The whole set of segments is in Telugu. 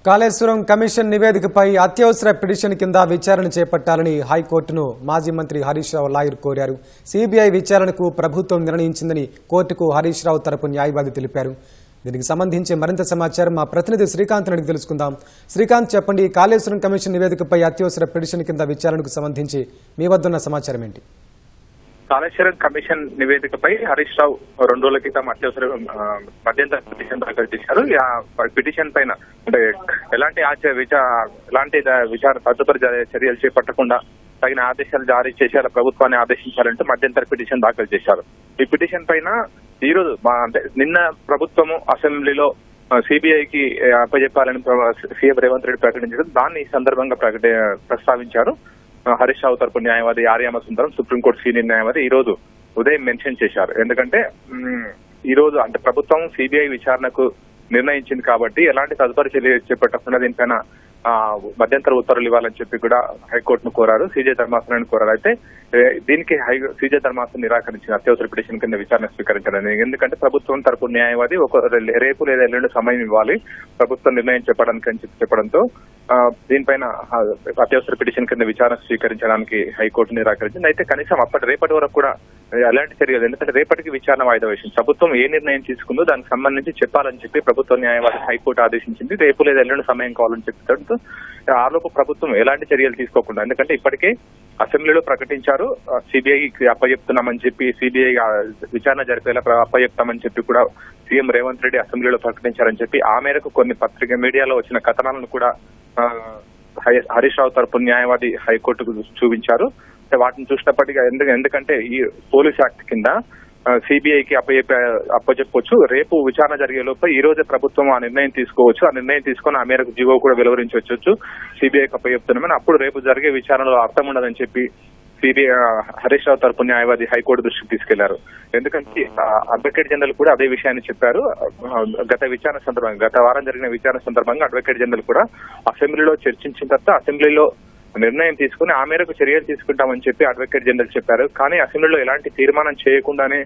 కాళేశ్వరం కమిషన్ నివేదికపై అత్యవసర పిటిషన్ కింద విచారణ చేపట్టాలని హైకోర్టును మాజీ మంత్రి హరీష్ రావు లాయర్ కోరారు. సిబిఐ విచారణకు ప్రభుత్వం నిర్ణయించిందని కోర్టుకు హరీష్ రావు తరపు న్యాయవాది తెలిపారు. దీనికి సంబంధించి మరింత సమాచారం మా ప్రతినిధి శ్రీకాంత్ అడిగి తెలుసుకుందాం. శ్రీకాంత్, చెప్పండి, కాళేశ్వరం కమిషన్ నివేదికపై అత్యవసర పిటిషన్ కింద విచారణకు సంబంధించి మీ వద్ద ఉన్న సమాచారం ఏంటి? కాళేశ్వరం కమిషన్ నివేదికపై హరీష్ రావు 2 రోజుల క్రితం అత్యవసర మధ్యంతర పిటిషన్ దాఖలు చేశారు. పిటిషన్ పైన అంటే ఎలాంటి తదుపరి చర్యలు చేపట్టకుండా తగిన ఆదేశాలు జారీ చేసేలా ప్రభుత్వాన్ని ఆదేశించాలంటూ మధ్యంతర పిటిషన్ దాఖలు చేశారు. ఈ పిటిషన్ పైన ఈ రోజు అంటే నిన్న ప్రభుత్వము అసెంబ్లీలో సిబిఐకి అప్పచెప్పాలని సీఎం రేవంత్ రెడ్డి ప్రకటించారు. దాన్ని ఈ సందర్భంగా ప్రస్తావించారు. హరీష్ రావు తరపు న్యాయవాది ఆర్యామ సుందరం, సుప్రీంకోర్టు సీనియర్ న్యాయవాది ఈ రోజు ఉదయం మెన్షన్ చేశారు. ఎందుకంటే ఈ రోజు అంటే ప్రభుత్వం సిబిఐ విచారణకు నిర్ణయించింది కాబట్టి ఎలాంటి తదుపరి చర్యలు చేపట్టకుండా దీనిపైన మధ్యంతర ఉత్తర్వులు ఇవ్వాలని చెప్పి కూడా హైకోర్టును కోరారు, సీజే ధర్మాసనాన్ని కోరారు. అయితే దీనికి సీజే ధర్మాసనం నిరాకరించిన అత్యవసర పిటిషన్ కింద విచారణ స్వీకరించాలని. ఎందుకంటే ప్రభుత్వం తరపు న్యాయవాది రేపు లేదా ఎల్లుండి సమయం ఇవ్వాలి ప్రభుత్వం నిర్ణయం చెప్పడానికి అని చెప్పడంతో దీనిపైన అత్యవసర పిటిషన్ కింద విచారణ స్వీకరించడానికి హైకోర్టు నిరాకరించింది. అయితే కనీసం రేపటి వరకు కూడా ఎలాంటి చర్యలు, ఎందుకంటే రేపటికి విచారణ వాయిదా వేసింది. ప్రభుత్వం ఏ నిర్ణయం తీసుకుందో దానికి సంబంధించి చెప్పాలని చెప్పి ప్రభుత్వ న్యాయవాది హైకోర్టు ఆదేశించింది. రేపు లేదా ఎల్లుండి సమయం కావాలని చెప్పడంతో ఆలోపు ప్రభుత్వం ఎలాంటి చర్యలు తీసుకోకుండా, ఎందుకంటే ఇప్పటికే అసెంబ్లీలో ప్రకటించారు సిబిఐకి అప్పచెప్తున్నామని చెప్పి, సిబిఐ విచారణ జరిపేలా అప్పచెప్తామని చెప్పి కూడా సీఎం రేవంత్ రెడ్డి అసెంబ్లీలో ప్రకటించారని చెప్పి ఆ మేరకు కొన్ని మీడియాలో వచ్చిన కథనాలను కూడా హరీష్ రావు తరపు న్యాయవాది హైకోర్టుకు చూపించారు. వాటిని చూసినప్పటికీ ఎందుకంటే ఈ పోలీస్ యాక్ట్ కింద సిబిఐకి అప్పచెప్పొచ్చు, రేపు విచారణ జరిగే లోపల ఈ రోజే ప్రభుత్వం ఆ నిర్ణయం తీసుకోవచ్చు, ఆ నిర్ణయం తీసుకొని ఆ మేరకు జీవో కూడా వెలువరించవచ్చు సిబిఐకి అప్పచెప్తున్నామని, అప్పుడు రేపు జరిగే విచారణలో అర్థం ఉండదని చెప్పి సిబిఐ హరీష్ రావు తరపు న్యాయవాది హైకోర్టు దృష్టికి తీసుకెళ్లారు. ఎందుకంటే అడ్వకేట్ జనరల్ కూడా అదే విషయాన్ని చెప్పారు. గత వారం జరిగిన విచారణ సందర్భంగా అడ్వకేట్ జనరల్ కూడా అసెంబ్లీలో చర్చించిన తర్వాత అసెంబ్లీలో నిర్ణయం తీసుకుని ఆ మేరకు చర్యలు తీసుకుంటామని చెప్పి అడ్వకేట్ జనరల్ చెప్పారు. కానీ అసెంబ్లీలో ఎలాంటి తీర్మానం చేయకుండానే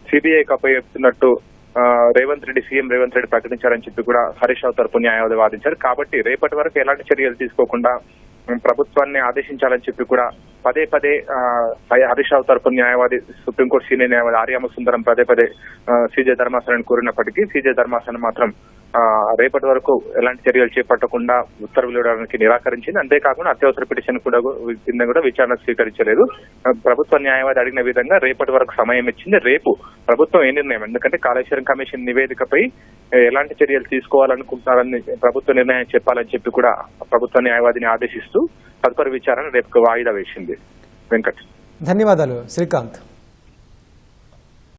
సిబిఐకి అప్పచెప్తున్నట్టు సీఎం రేవంత్ రెడ్డి ప్రకటించారని చెప్పి కూడా హరీష్ రావు తరపు న్యాయవాది వాదించారు. కాబట్టి రేపటి వరకు ఎలాంటి చర్యలు తీసుకోకుండా ప్రభుత్వాన్ని ఆదేశించాలని చెప్పి కూడా పదే హరీష్ రావు తరపు న్యాయవాది సుప్రీంకోర్టు సీనియర్ న్యాయవాది ఆర్యామ సుందరం పదే సీజే ధర్మాసనాన్ని కోరినప్పటికీ సీజే ధర్మాసనం మాత్రం రేపటి వరకు ఎలాంటి చర్యలు చేపట్టకుండా ఉత్తర్వులు ఇవ్వడానికి నిరాకరించింది. అంతేకాకుండా అత్యవసర పిటిషన్ కింద కూడా విచారణ స్వీకరించలేదు. ప్రభుత్వ న్యాయవాది అడిగిన విధంగా రేపటి వరకు సమయం ఇచ్చింది. రేపు ప్రభుత్వం ఏ నిర్ణయం, ఎందుకంటే కాళేశ్వరం కమిషన్ నివేదికపై ఎలాంటి చర్యలు తీసుకోవాలనుకుంటున్నారని ప్రభుత్వ నిర్ణయం చెప్పాలని చెప్పి కూడా ప్రభుత్వ న్యాయవాదిని ఆదేశిస్తూ తదుపరి విచారణ రేపు వాయిదా వేసింది. వెంకట్, ధన్యవాదాలు శ్రీకాంత్.